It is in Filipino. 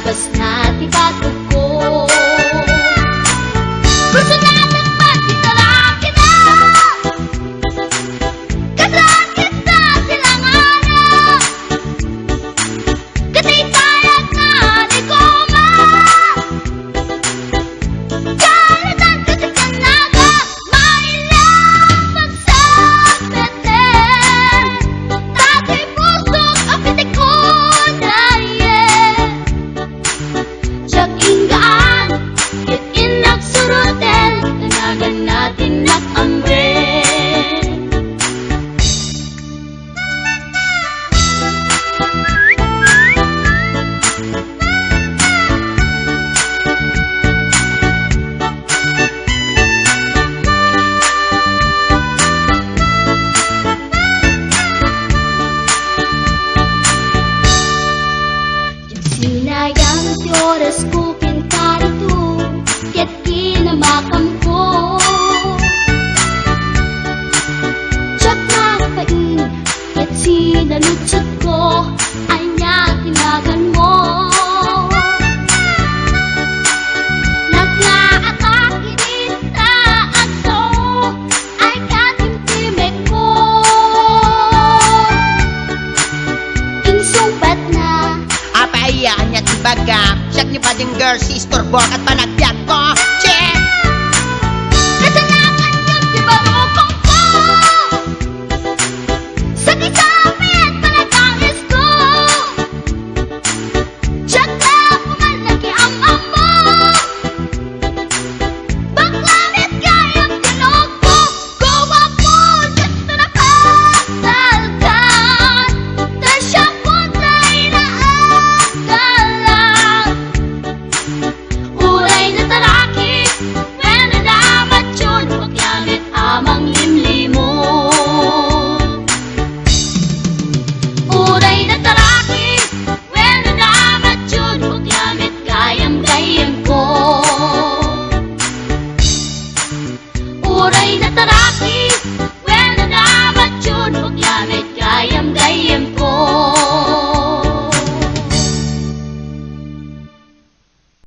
Labas na tibatog ko. Gusto natin magkitalang kita, kasaan kita silanganan. Kasi tayag na di ko kalatan kasi kanaga mailang magsabete. Dati pusok ang pitik ko dahil siyak inggaan yun inagsurutin tanagan natin nakamre. Sinayang ti oras ko pintarito, kaya't kinamakam ko. Tiyak nakapain, kaya't sinalutsot ko, ay niya tinagan mo. Naglaatake kita ako, ay katimtimek ko. Insumpat na Apayaan niya tibaga, siyak ni bading girl, sister, bok at panagbiag ko. Check!